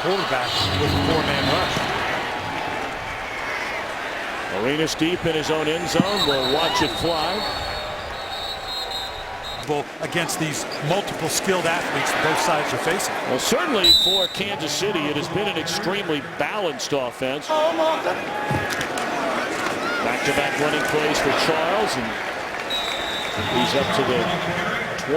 quarterback with a four-man rush. Arenas deep in his own end zone. We'll watch it fly. Against these multiple skilled athletes both sides are facing. Well, certainly for Kansas City, it has been an extremely balanced offense. Back-to-back running plays for Charles, and he's up to the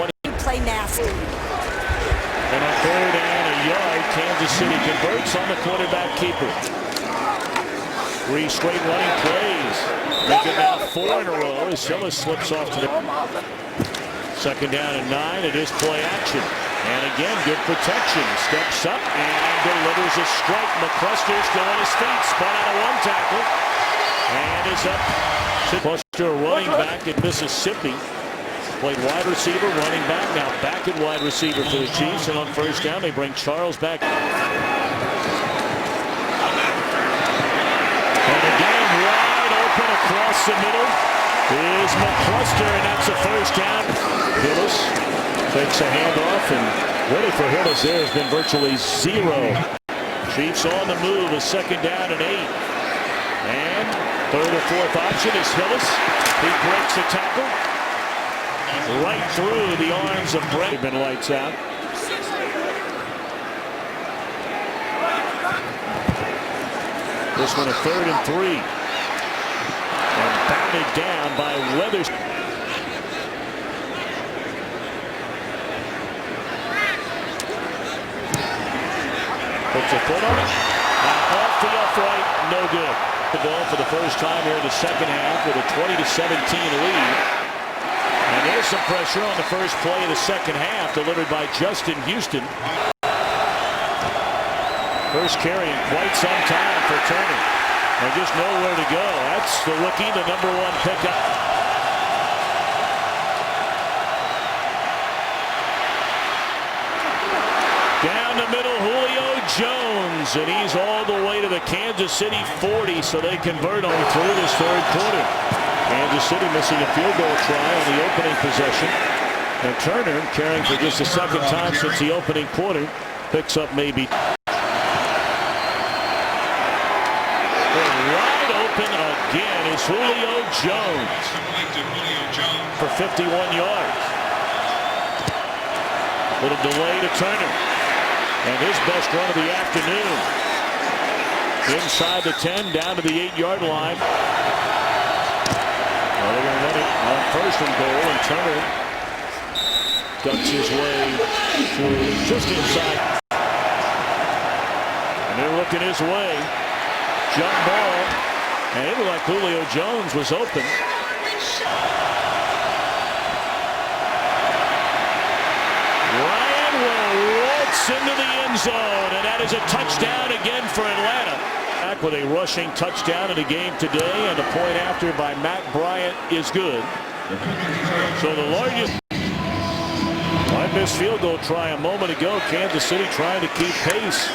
20. Play nasty. And a third and a yard. Kansas City converts on the quarterback keeper. 3 straight running plays. Make it now 4 in a row as Hillis slips off to the 2nd down and 9. It is play action. And again, good protection. Steps up and delivers a strike. McCluster still on his feet. Spun out of 1 tackle. And is up. McCluster running back at Mississippi. Played wide receiver, running back. Now back at wide receiver for the Chiefs. And on 1st down, they bring Charles back. And again, wide open across the middle is McCluster, and that's a 1st down. Hillis takes a handoff, and really for Hillis there has been virtually 0. Chiefs on the move, a 2nd down and 8. And 3rd or 4th option is Hillis. He breaks a tackle right through the arms of Brett. They've been lights out. This one a 3rd and 3. And batted down by Weathers. Puts a foot on it. Off the upright, no good. The ball for the first time here in the 2nd half with a 20-17 lead. And there's some pressure on the first play of the 2nd half, delivered by Justin Houston. First carry in quite some time for Turner. And just nowhere to go. That's the rookie, the number 1 pickup. Down the middle, Julio Jones. And he's all the way to the Kansas City 40, so they convert on through this 3rd quarter. Kansas City missing a field goal try on the opening possession. And Turner, carrying for just the 2nd time since the opening quarter, picks up maybe. Wide open again is Julio Jones for 51 yards. Little delay to Turner. And his best run of the afternoon. Inside the 10, down to the 8-yard line. Well, they're going to run it on 1st and goal, and Turner ducks his way through just inside. And they're looking his way. Jump ball. And it looked like Julio Jones was open. Ryan will waltz into the end zone, and that is a touchdown again for Atlanta. Back with a rushing touchdown in the game today, and a point after by Matt Bryant is good. So the largest. I missed field goal try a moment ago. Kansas City trying to keep pace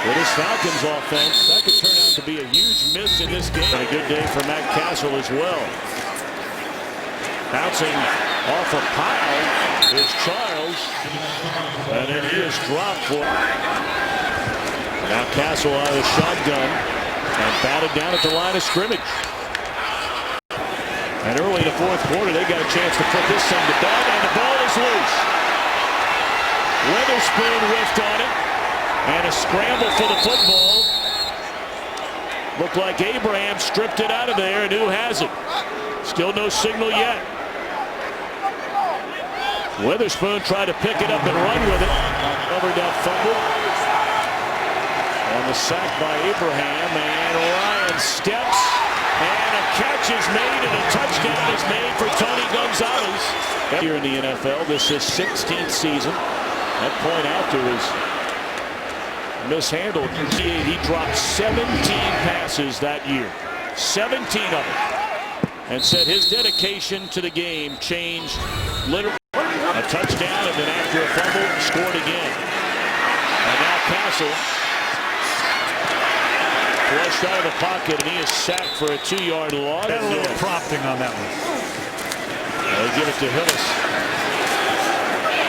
with his Falcons offense. That could turn out to be a huge miss in this game. And a good day for Matt Castle as well. Bouncing off a pile is Charles. And then he is dropped for. Now Castle out of the shotgun and batted down at the line of scrimmage. And early in the 4th quarter, they got a chance to put this thing to bed, and the ball is loose. Witherspoon whiffed on it. And a scramble for the football. Looked like Abraham stripped it out of there, and who has it? Still no signal yet. Witherspoon tried to pick it up and run with it. Covered that fumble. On the sack by Abraham, and Ryan steps. And a catch is made, and a touchdown is made for Tony Gonzalez. Here in the NFL, this is 16th season. That point after is mishandled. He dropped 17 passes that year. 17 of them. And said his dedication to the game changed literally. A touchdown, and then after a fumble, scored again. And now Castle flushed out of the pocket, and he is sacked for a 2-yard loss. A little prompting on that one. They give it to Hillis.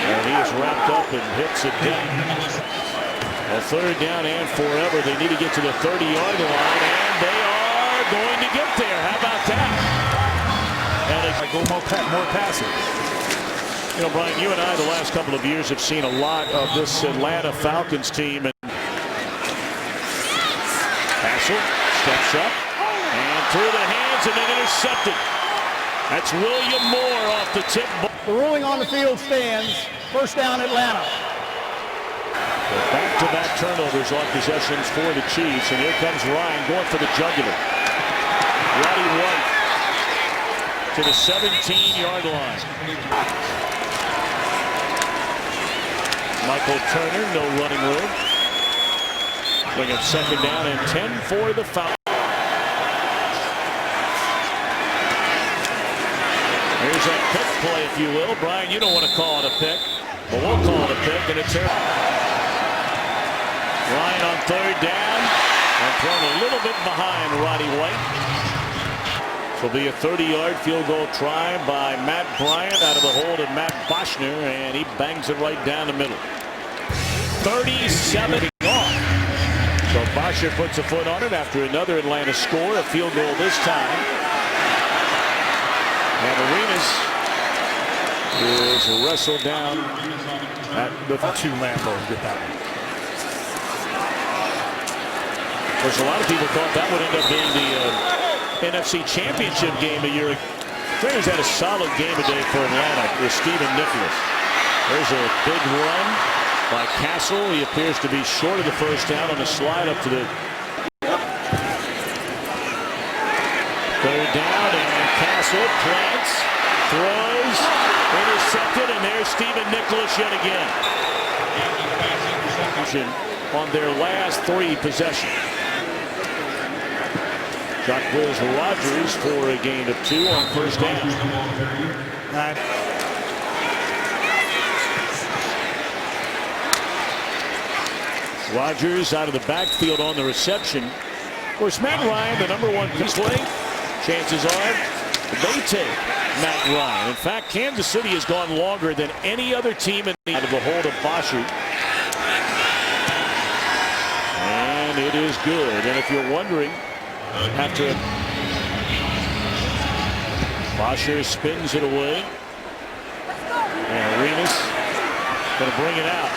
And he is wrapped up and hits it down. A third down and forever. They need to get to the 30-yard line, and they are going to get there. How about that? And I go more passing. You know, Brian, you and I the last couple of years have seen a lot of this Atlanta Falcons team. And Castle steps up and through the hands and then intercepted. That's William Moore off the tip. The ruling on the field stands. First down, Atlanta. Back-to-back turnovers on possessions for the Chiefs, and here comes Ryan going for the jugular. Roddy White to the 17-yard line. Michael Turner, no running room. Bring up second down and 10 for the Falcons. Here's a pick play, if you will. Brian, you don't want to call it a pick, but we'll call it a pick, and it's here. Ryan on third down and thrown a little bit behind Roddy White. This will be a 30-yard field goal try by Matt Bryant out of the hold of Matt Boschner, and he bangs it right down the middle. 37 off. So Boschner puts a foot on it after another Atlanta score, a field goal this time. And Arenas is wrestled down at the 2 Lambeau. Get that one. Of course, a lot of people thought that would end up being the NFC Championship game a year ago. Trainers had a solid game today for Atlanta with Stephen Nicholas. There's a big run by Castle. He appears to be short of the first down on the slide up to the third down, and Castle plants, throws, intercepted, and there's Stephen Nicholas yet again. On their last 3 possessions. Jacquizz Rodgers for a gain of 2 on first down. Rodgers out of the backfield on the reception. Of course, Matt Ryan, the #1 play. Chances are they take Matt Ryan. In fact, Kansas City has gone longer than any other team in the out of the hold of Boschner. And it is good. And if you're wondering, after Boschner spins it away, and Arenas going to bring it out.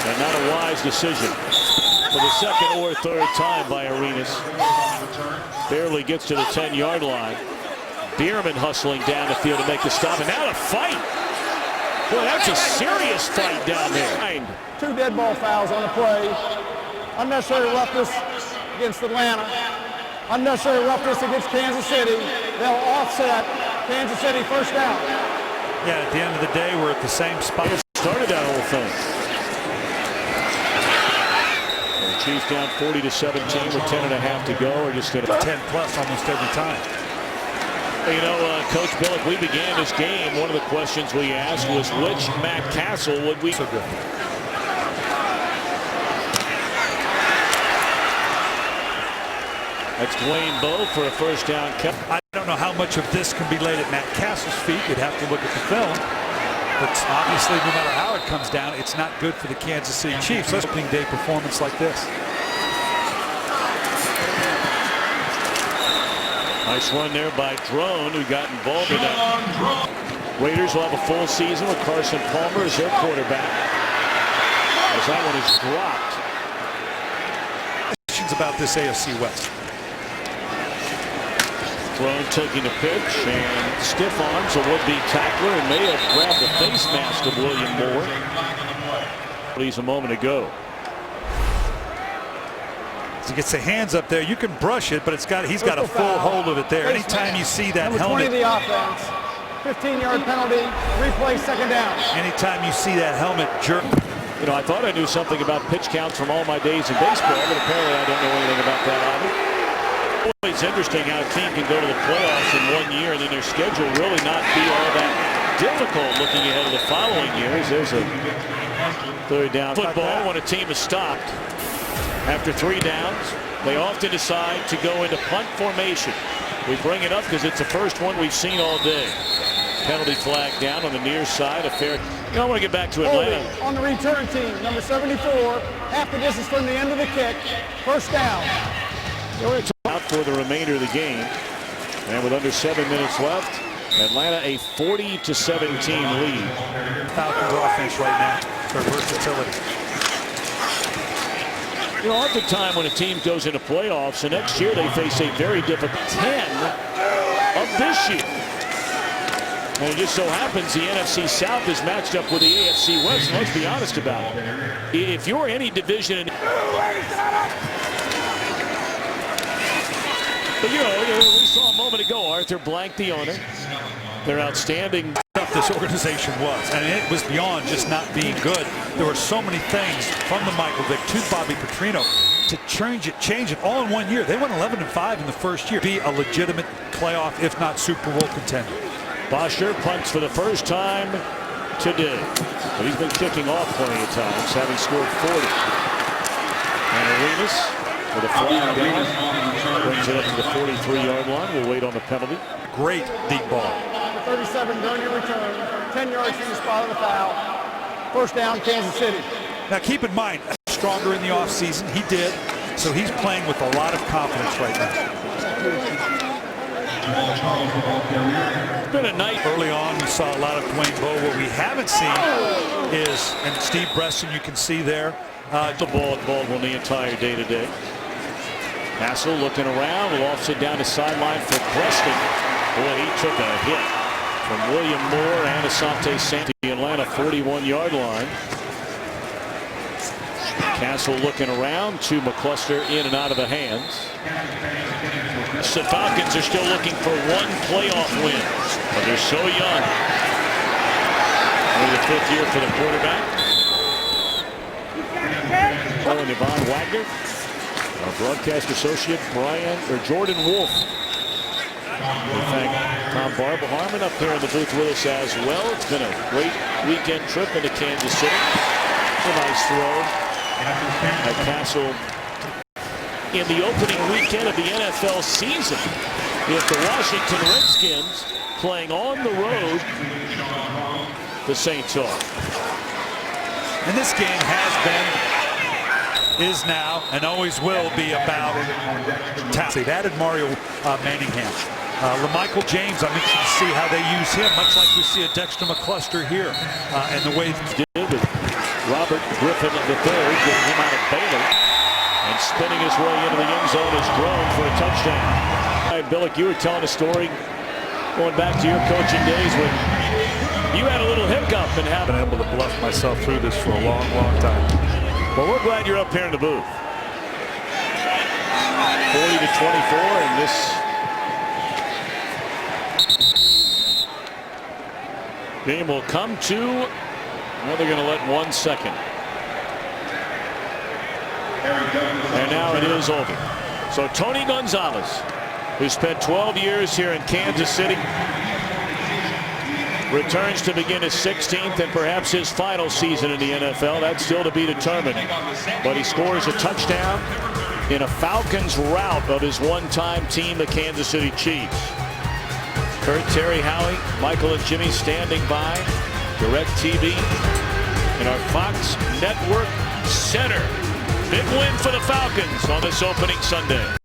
And not a wise decision for the second or third time by Arenas. Barely gets to the 10-yard line. Bierman hustling down the field to make the stop, and now a fight. Boy, that's a serious fight down there. 2 dead ball fouls on the play. Unnecessary roughness against Atlanta. Unnecessary roughness against Kansas City. They'll offset Kansas City first down. Yeah, at the end of the day, we're at the same spot. Started that whole thing. The Chiefs down 40-17 with 10.5 to go. Or just going to 10+ almost every time. You know, Coach Billick, we began this game. One of the questions we asked was which Matt Castle would we? So good. That's Dwayne Bowe for a first down. I don't know how much of this can be laid at Matt Castle's feet. You'd have to look at the film. But obviously, no matter how it comes down, it's not good for the Kansas City Chiefs. Opening day performance like this. Nice run there by Drone, who got involved in that. Raiders will have a full season with Carson Palmer as their quarterback, as that one is dropped. Questions about this AFC West. Drone taking the pitch, and stiff arms a would-be tackler, and may have grabbed the face mask of William Moore. Please, a moment ago. He gets the hands up there. You can brush it, but he's got a full hold of it there. Anytime you see that helmet. 20 the offense. 15-yard penalty. Replay second down. Anytime you see that helmet jerk. You know, I thought I knew something about pitch counts from all my days in baseball, but apparently I don't know anything about that either. It's interesting how a team can go to the playoffs in 1 year and then their schedule really not be all that difficult looking ahead of the following years. There's a third down football when a team is stopped. After 3 downs, they often decide to go into punt formation. We bring it up because it's the first one we've seen all day. Penalty flag down on the near side. A fair. I want to get back to Atlanta. Holding on the return team, number 74. Half the distance from the end of the kick. First down. Out for the remainder of the game. And with under 7 minutes left, Atlanta a 40-17 lead. Falcons offense right now. Their versatility. Oftentimes when a team goes into playoffs, and next year they face a very difficult 10 of this year. And it just so happens the NFC South is matched up with the AFC West. And let's be honest about it. If you're any division, but we saw a moment ago, Arthur Blank, the owner, their outstanding. This organization was, and it was beyond just not being good. There were so many things from the Michael Vick to Bobby Petrino to change it all in 1 year. They went 11-5 in the first year. Be a legitimate playoff, if not Super Bowl contender. Bosher punts for the first time today, but he's been kicking off plenty of times, having scored 40. And Arenas with a flag down, brings it up to the 43-yard line. We'll wait on the penalty. Great deep ball. 37 during your return, 10 yards from the spot of the foul. First down, Kansas City. Now keep in mind, stronger in the offseason. He did, so he's playing with a lot of confidence right now. It's been a night. Early on, we saw a lot of Dwayne Bowe. What we haven't seen is, and Steve Breston, you can see there. The ball at Baldwin the entire day today. Castle looking around, will offset down the sideline for Preston. Boy, he took a hit from William Moore and Asante Santee. Atlanta 41-yard line. Castle looking around to McCluster in and out of the hands. The Falcons are still looking for one playoff win, but they're so young. Only the 5th year for the quarterback. Oh, and Yvonne Wagner. Our broadcast associate Jordan Wolf. We thank Tom Barber-Harmon up here in the booth with us as well. It's been a great weekend trip into Kansas City. A nice throw at Castle in the opening weekend of the NFL season. If the Washington Redskins playing on the road to St. Charles. And this game has been, is now, and always will be about talent. They've added Mario Manningham. LaMichael James, I'm interested to see how they use him, much like we see a Dexter McCluster here. And the way did with Robert Griffin III getting him out of Baylor and spinning his way into the end zone is thrown for a touchdown. All right, Billick, you were telling a story going back to your coaching days when you had a little hiccup and haven't been able to bluff myself through this for a long, long time. Well, we're glad you're up here in the booth. 40-24, and this game will come to, well, they're going to let 1 second. And now it is over. So Tony Gonzalez, who spent 12 years here in Kansas City, returns to begin his 16th and perhaps his final season in the NFL. That's still to be determined. But he scores a touchdown in a Falcons rout of his one-time team, the Kansas City Chiefs. Kurt, Terry, Howie, Michael and Jimmy standing by. DirecTV in our Fox Network Center. Big win for the Falcons on this opening Sunday.